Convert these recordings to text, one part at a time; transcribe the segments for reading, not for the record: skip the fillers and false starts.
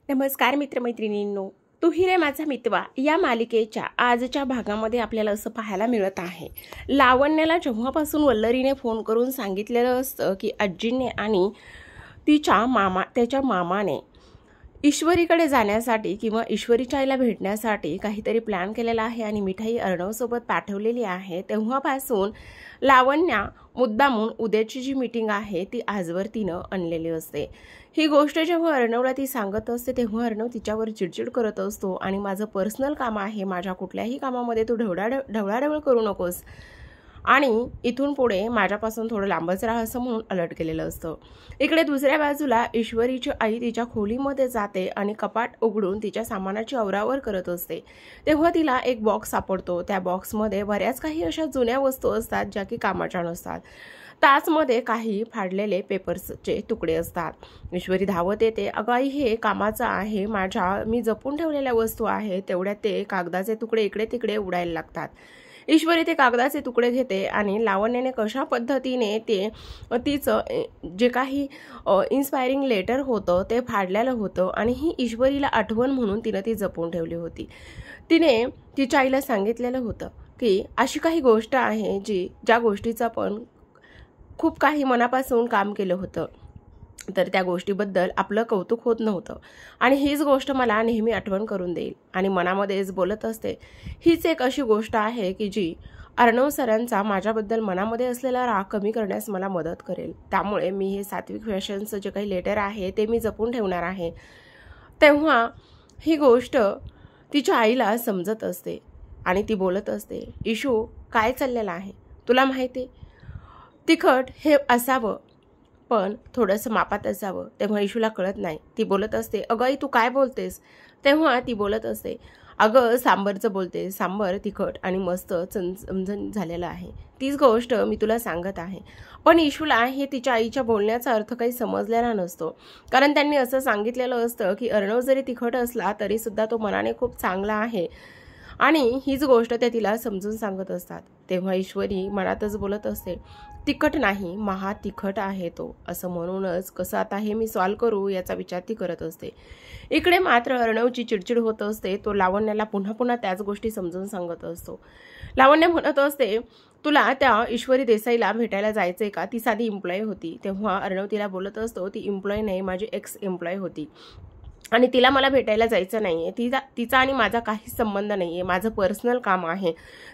नमस्कार मित्रमैत्रिणींनो, तू ही रे माझा मितवा या मालिकेच्या आजच्या भागामध्ये आपल्याला असं पाहायला मिळत आहे. लावण्याला जेव्हापासून वल्लरीने फोन करून सांगितलेलं असतं की आजीने आणि त्याच्या मामाने ईश्वरीकडे जाण्यासाठी किंवा ईश्वरीच्या आईला भेटण्यासाठी काहीतरी प्लॅन केलेला आहे आणि मिठाई अर्णवसोबत पाठवलेली आहे, तेव्हापासून लावण्या मुद्दामून उद्याची जी मीटिंग आहे ती आजवर तिनं आणलेली असते. ही गोष्ट जेव्हा अर्णवला ती सांगत असते तेव्हा अर्णव तिच्यावर चिडचिड करत असतो आणि माझं पर्सनल काम आहे, माझ्या कुठल्याही कामामध्ये तू ढवळाढवळ करू नकोस आणि इथून पुढे माझ्यापासून थोडं लांबच राहा असं म्हणून अलर्ट केलेलं असतं. इकडे दुसऱ्या बाजूला ईश्वरीची आई तिच्या खोलीमध्ये जाते आणि कपाट उघडून तिच्या सामानाची आवरावर करत असते. तेव्हा तिला एक बॉक्स सापडतो. त्या बॉक्समध्ये बऱ्याच काही अशा जुन्या वस्तू असतात ज्या की कामाच्या नसतात. त्याचमध्ये काही फाडलेले पेपर्सचे तुकडे असतात. ईश्वरी धावत येते. अगं आई, हे कामाचं आहे, मी जपून ठेवलेल्या वस्तू आहेत. तेवढ्यात ते कागदाचे तुकडे इकडे तिकडे उडायला लागतात. ईश्वरी ते कागदाचे तुकडे घेते आणि लावण्याने कशा पद्धतीने तिचं जे काही इन्स्पायरिंग लेटर होतं ते फाडलेलं होतं आणि ही ईश्वरीला आठवण म्हणून तिनं ती जपून ठेवली होती. तिने तिच्या आईला सांगितलेलं होतं की अशी काही गोष्ट आहे ज्या गोष्टीचं पण खूप काही मनापासून काम केलं होतं, तर त्या गोष्टीबद्दल आपलं कौतुक होत नव्हतं आणि हीच गोष्ट मला नेहमी आठवण करून देईल. आणि मनामध्येच बोलत असते, हीच एक अशी गोष्ट आहे की जी अर्णव सरांचा माझ्याबद्दल मनामध्ये असलेला राग कमी करण्यास मला मदत करेल. त्यामुळे मी हे सात्विक फॅशनचं जे काही लेटर आहे ते मी जपून ठेवणार आहे. तेव्हा ही गोष्ट तिच्या आईला समजत असते आणि ती बोलत असते, इशू काय चाललेलं आहे तुला माहिती? तिखट हे असावं पण थोडंसं मापात असावं. तेव्हा इशूला कळत नाही. ती बोलत असते, अगं आई तू काय बोलतेस? तेव्हा ती बोलत असते, अगं सांबरचं बोलते. सांबर तिखट आणि मस्त चमचम झालेलं आहे. तीच गोष्ट मी तुला सांगत आहे. पण इशूला हे तिच्या आईच्या बोलण्याचा अर्थ काही समजलेला नसतो, कारण त्यांनी असं सांगितलेलं असतं की अर्णव जरी तिखट असला तरी सुद्धा तो मनाने खूप चांगला आहे आणि हीच गोष्ट ते तिला समजून सांगत असतात. तेव्हा ईश्वरी मनातच बोलत असते, तिखट नाही, महा तिखट आहे तो. असं म्हणूनच कसं आता हे मी सॉल्व करू याचा विचार ती करत असते. इकडे मात्र अर्णवची चिडचिड होत असते. तो लावण्याला पुन्हा पुन्हा त्याच गोष्टी समजून सांगत असतो. लावण्य म्हणत असते, तुला त्या ईश्वरी देसाईला भेटायला जायचंय का? ती साधी एम्प्लॉई होती. तेव्हा अर्णव तिला बोलत असतो, ती एम्प्लॉई नाही, माझी एक्स एम्प्लॉई होती आणि तिला मला भेटायला जायचं नाहीये. तिचा आणि माझा काहीच संबंध नाहीये. माझं पर्सनल काम आहे,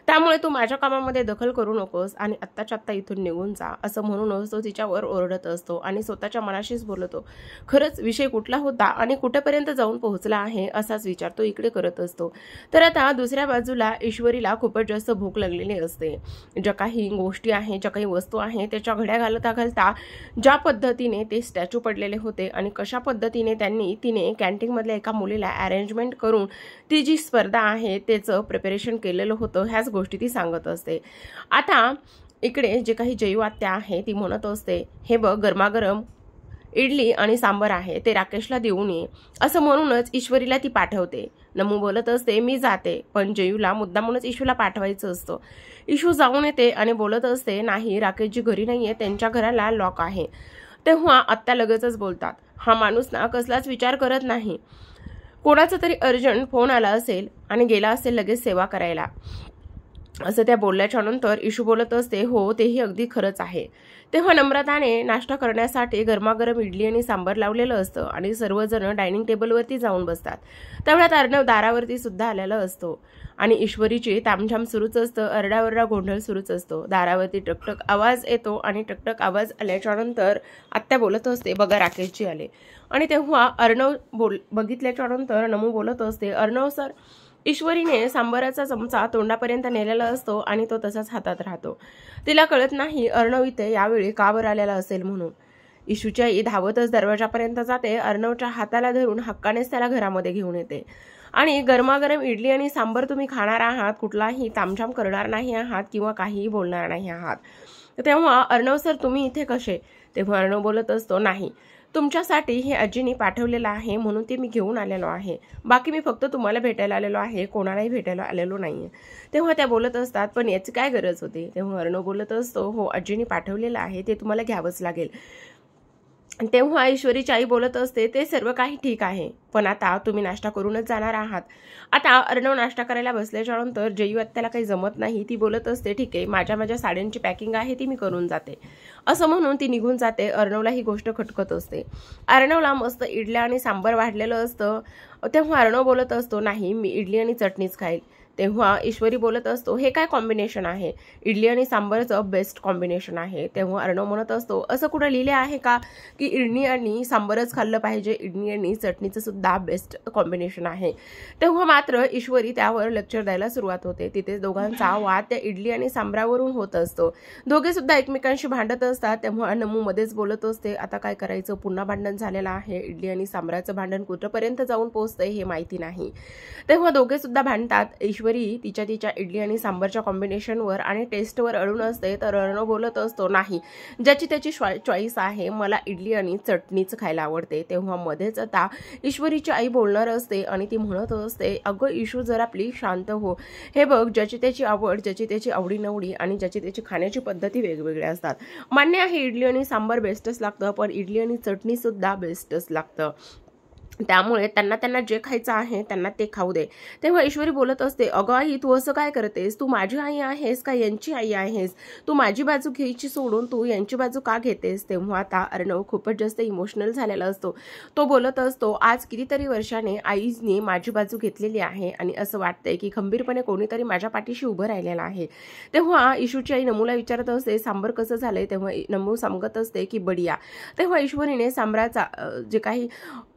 त्यामुळे तू माझ्या कामामध्ये दखल करू नकोस आणि आत्ताच्या आत्ता इथून निघून जा. असं म्हणूनच तो तिच्यावर ओरडत असतो आणि स्वतःच्या मनाशीच बोलतो. खरंच विषय कुठला होता आणि कुठेपर्यंत जाऊन पोहोचला आहे असाच विचार तो इकडे करत असतो. तर आता दुसऱ्या बाजूला ईश्वरीला खूपच जास्त भूक लागलेली असते. ज्या काही गोष्टी आहेत, ज्या काही वस्तू आहेत त्याच्या घड्या घालता ज्या पद्धतीने ते स्टॅच्यू पडलेले होते आणि कशा पद्धतीने तिने कॅन्टीनमधल्या एका मुलीला अरेंजमेंट करून ती जी स्पर्धा आहे त्याचं प्रिपरेशन केलेलं होतं, ह्याच गोष्टी ती सांगत असते. आता इकडे जे काही जयू आत्या आहे ती म्हणत असते, हे बघ गरमागरम इडली आणि सांबर आहे, ते राकेशला देऊन ये. असं म्हणूनच ईश्वरीला ती पाठवते. नमू बोलत असते, मी जाते, पण जयूला मुद्दामूनच इशूला पाठवायचं असतं. इशू जाऊन येते आणि बोलत असते, नाही राकेशजी घरी नाहीये, त्यांच्या घराला लॉक आहे. तेव्हा आत्या लगेचच बोलतात, हा माणूस ना कसलाच विचार करत नाही. कोणाचा तरी अर्जंट फोन आला असेल आणि गेला असेल लगेच सेवा करायला. असं त्या बोलल्याच्या नंतर इशू बोलत असते, हो तेही अगदी खरंच आहे. तेव्हा नम्रताने नाश्ता करण्यासाठी गरमागरम इडली आणि सांबर लावलेलं असतं आणि सर्वजण डायनिंग टेबलवरती जाऊन बसतात. तेवढ्यात अर्णव दारावरती सुद्धा आलेला असतो आणि ईश्वरीची तामझाम सुरूच असतं, अरडावरडा गोंधळ सुरूच असतो. दारावरती टकटक आवाज येतो आणि टकटक आवाज आल्याच्या नंतर आत्या बोलत असते, बघा राकेशजी आले. आणि तेव्हा अर्णव बघितल्याच्या नंतर नमू बोलत असते, अर्णव सर. ईश्वरीने सांबाराचा चमचा तोंडापर्यंत नेलेला असतो आणि तो तसाच हातात राहतो. तिला कळत नाही अर्णव इथे यावेळी का बरं आलेला असेल म्हणून. इशूची आई धावतच दरवाजापर्यंत जाते. अर्णवच्या हाताला धरून हक्कानेच त्याला घरामध्ये घेऊन येते आणि गरमागरम इडली आणि सांबर तुम्ही खाणार आहात, कुठलाही तामझाम करणार नाही आहात किंवा काहीही बोलणार नाही आहात. तेव्हा अर्णव सर तुम्ही इथे कसे? तेव्हा अर्णव बोलत असतो, नाही, तुमच्यासाठी हे आजीनी पाठवलेलं आहे म्हणून ते मी घेऊन आलेलो आहे. बाकी मी फक्त तुम्हाला भेटायला आलेलो आहे, कोणालाही भेटायला आलेलो नाहीये. तेव्हा त्या बोलत असतात, पण याची काय गरज होती? तेव्हा अर्णव बोलत असतो, हो आजीनी पाठवलेलं आहे, ते तुम्हाला घ्यावंच लागेल. तेव्हा ईश्वरीची आई बोलत असते, ते सर्व काही ठीक आहे, पण आता तुम्ही नाश्ता करूनच जाणार आहात. आता अर्णव नाश्ता करायला बसल्याच्या नंतर जयू आत्याला काही जमत नाही. ती बोलत असते, ठीक आहे, माझ्या साड्यांची पॅकिंग आहे ती मी करून जाते, असं म्हणून ती निघून जाते. अर्णवला ही गोष्ट खटकत असते. अर्णवला मस्त इडल्या आणि सांबर वाढलेलं असतं. तेव्हा अर्णव बोलत असतो, नाही मी इडली आणि चटणीच खाईल. तेव्हा ईश्वरी बोलत असतो, हे काय कॉम्बिनेशन आहे, इडली आणि सांबरचं बेस्ट कॉम्बिनेशन आहे. तेव्हा अर्णव म्हणत असतो, असं कुठं लिहिले आहे का की इडली आणि सांबरच खाल्लं पाहिजे, इडली आणि चटणीचं सुद्धा बेस्ट कॉम्बिनेशन आहे. तेव्हा मात्र ईश्वरी त्यावर लेक्चर द्यायला सुरुवात होते. तिथेच दोघांचा वाद त्या इडली आणि सांबरावरून होत असतो. दोघे सुद्धा एकमेकांशी भांडत असतात. तेव्हा नमू मध्येच बोलत असते, आता काय करायचं, पुन्हा भांडण झालेलं आहे. इडली आणि सांबराचं भांडण कुठपर्यंत जाऊन पोहोचतंय हे माहिती नाही. तेव्हा दोघे सुद्धा भांडतात. ईश्वरी तिच्या इडली आणि सांबरच्या कॉम्बिनेशनवर आणि टेस्टवर अडून असते. तर अर्णव बोलत असतो, नाही, ज्याची त्याची चॉईस आहे, मला इडली आणि चटणीच खायला आवडते. तेव्हा मध्येच आता ईश्वरीची आई बोलणार असते आणि ती म्हणत असते, अगं ईशू जरा प्लीज शांत हो. हे बघ, ज्याची त्याची आवड, ज्याची त्याची आवडीनवडी आणि ज्याची त्याची खाण्याची पद्धती वेगवेगळ्या असतात. मान्य आहे इडली आणि सांबर बेस्टच लागतं, पण इडली आणि चटणी सुद्धा बेस्टच लागतं. त्यामुळे त्यांना जे खायचं आहे त्यांना ते खाऊ दे. तेव्हा ईश्वरी बोलत असते, अगं आई तू असं काय करतेस, तू माझी आई आहेस का यांची आई आहेस, तू माझी बाजू घ्यायची सोडून तू यांची बाजू का घेतेस. तेव्हा आता अर्णव खूपच जास्त इमोशनल झालेला असतो. तो बोलत असतो, आज कितीतरी वर्षाने आईने माझी बाजू घेतलेली आहे आणि असं वाटतंय की खंबीरपणे कोणीतरी माझ्या पाठीशी उभं राहिलेलं आहे. तेव्हा ईशूची आई नमूला विचारत असते, सांबर कसं झालंय. तेव्हा नमू सांगत असते की बढिया. तेव्हा ईश्वरीने सांबराचा जे काही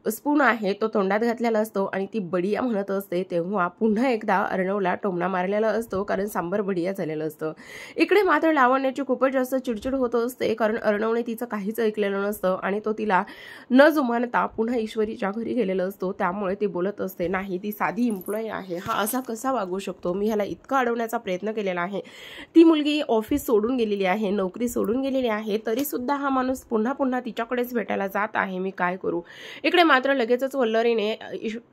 स्पून आहे तो तोंडात घातलेला असतो आणि ती बढिया म्हणत असते. तेव्हा पुन्हा एकदा अर्णवला टोमणा मारलेला असतो, कारण सांबर बढिया झालेलं असतं. इकडे मात्र लावण्याची खूपच जास्त चिडचिड होत असते, कारण अर्णवने तिचं काहीच ऐकलेलं नसतं आणि तो तिला न जुमानता पुन्हा ईश्वरीच्या घरी गेलेलं असतो. त्यामुळे ती बोलत असते, नाही ती साधी एम्प्लॉई आहे, हा असा कसा वागू शकतो, मी ह्याला इतकं अडवण्याचा प्रयत्न केलेला आहे. ती मुलगी ऑफिस सोडून गेलेली आहे, नोकरी सोडून गेलेली आहे, तरी सुद्धा हा माणूस पुन्हा पुन्हा तिच्याकडेच भेटायला जात आहे, मी काय करू. इकडे मात्र लगेचच वल्लरीने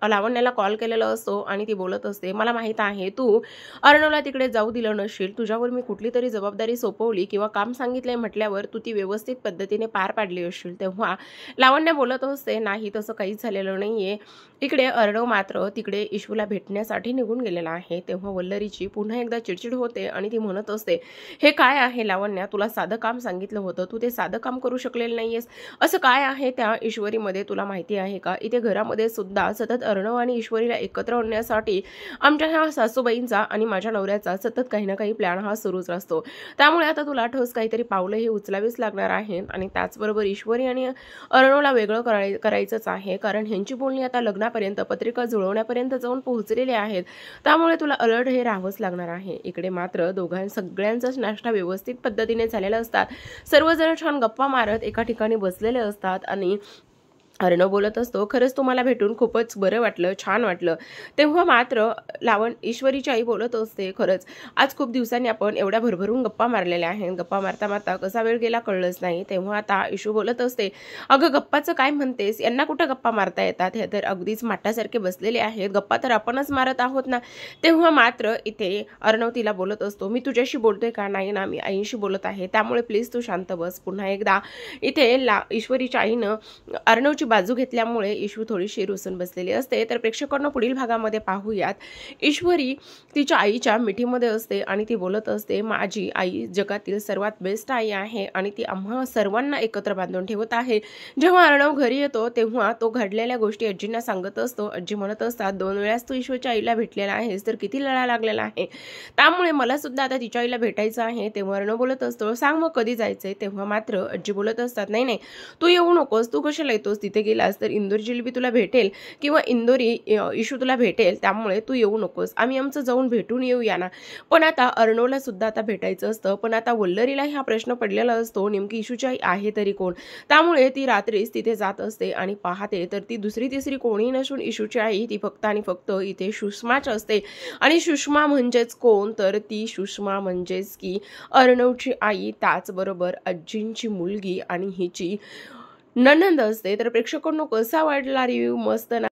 लावण्याला कॉल केलेला असतो आणि ती बोलत असते, मला माहित आहे तू अर्णवला तिकडे जाऊ दिलं नसशील, तुझ्यावर मी कुठली तरी जबाबदारी सोपवली किंवा काम सांगितलंय म्हटल्यावर तू ती व्यवस्थित पद्धतीने पार पाडली असशील. तेव्हा लावण्य बोलत असते, नाही तसं काहीच झालेलं नाहीये. इकडे अर्णव मात्र तिकडे ईशूला भेटण्यासाठी निघून गेलेला आहे. तेव्हा वल्लरीची पुन्हा एकदा चिडचिड होते आणि ती म्हणत असते, हे काय आहे लावण्या, तुला साधं काम सांगितलं होतं, तू ते साधं काम करू शकलेलं नाहीयेस, असं काय आहे त्या ईश्वरीमध्ये, तुला माहिती आहे का. इथे घरामध्ये सुद्धा सतत अर्णव आणि ईश्वरीला एकत्र आणण्यासाठी आमच्या ह्या सासूबाईंचा आणि माझ्या नवऱ्याचा सतत काही ना काही प्लॅन हा सुरूच असतो. त्यामुळे आता तुला ठोस काहीतरी पावलं हे उचलावीच लागणार आहेत आणि त्याचबरोबर ईश्वरी आणि अर्णवला वेगळं करायचंच आहे, कारण ह्यांची बोलणी आता लग्नापर्यंत, पत्रिका जुळवण्यापर्यंत जाऊन पोहोचलेले आहेत. त्यामुळे तुला अलर्ट हे राहावंच लागणार आहे. इकडे मात्र सगळ्यांचाच नाश्ता व्यवस्थित पद्धतीने झालेला असतात. सर्वजण छान गप्पा मारत एका ठिकाणी बसलेले असतात आणि अर्णव बोलत असतो, खरंच तुम्हाला भेटून खूपच बरं वाटलं, छान वाटलं. तेव्हा मात्र ईश्वरीची आई बोलत असते, खरंच आज खूप दिवसांनी आपण एवढ्या भरभरून गप्पा मारलेल्या आहेत, गप्पा मारता मारता कसा वेळ गेला कळलंच नाही. तेव्हा आता ईशू बोलत असते, अगं गप्पाचं काय म्हणतेस, यांना कुठं गप्पा मारता येतात, हे तर अगदीच माठासारखे बसलेले आहेत, गप्पा तर आपणच मारत आहोत ना. तेव्हा मात्र इथे अर्णव तिला बोलत असतो, मी तुझ्याशी बोलतोय का, नाही ना, मी आईशी बोलत आहे, त्यामुळे प्लीज तू शांत बस. पुन्हा एकदा इथे ईश्वरीच्या आईनं अर्णवची बाजू घेतल्यामुळे ईशू थोडीशी रुसून बसलेली असते. तर प्रेक्षकांना पुढील भागामध्ये पाहूयात. ईश्वरी तिच्या आईच्या मिठीमध्ये असते आणि ती बोलत असते, माझी आई जगातील सर्वात बेस्ट आई आहे आणि ती आम्हा सर्वांना एकत्र बांधून ठेवत आहे. जेव्हा अर्णव घरी येतो तेव्हा तो घडलेल्या गोष्टी आजींना सांगत असतो. आजी म्हणत असतात, 2 वेळास तू ईश्वरच्या आईला भेटलेला आहेस तर किती लढा लागलेला आहे, त्यामुळे मला सुद्धा आता तिच्या आईला भेटायचं आहे. तेव्हा अर्णव बोलत असतो, सांग मग कधी जायचंय. तेव्हा मात्र आजी बोलत असतात, नाही नाही तू येऊ नकोस, तू कशाला येतोस, तिथे गेलास तर इंदोरी जिलेबी तुला भेटेल किंवा इंदोरी ईशू तुला भेटेल, त्यामुळे तू येऊ नकोस, आम्ही आमचं जाऊन भेटून येऊया ना. पण आता अर्णवला सुद्धा आता भेटायचं असतं, पण आता वल्लरीला हा प्रश्न पडलेला असतो, नेमकी ईशूची आई आहे तरी कोण. त्यामुळे ती रात्रीच तिथे जात असते आणि पाहते तर ती दुसरी तिसरी कोणी नसून ईशूची आई ती फक्त आणि फक्त इथे सुषमाच असते. आणि सुषमा म्हणजेच कोण, तर ती सुषमा म्हणजेच की अर्णवची आई, त्याचबरोबर आजींची मुलगी आणि हिची नणंद असते. तर प्रेक्षकांनो कसा वाटला रिव्ह्यू, मस्त ना.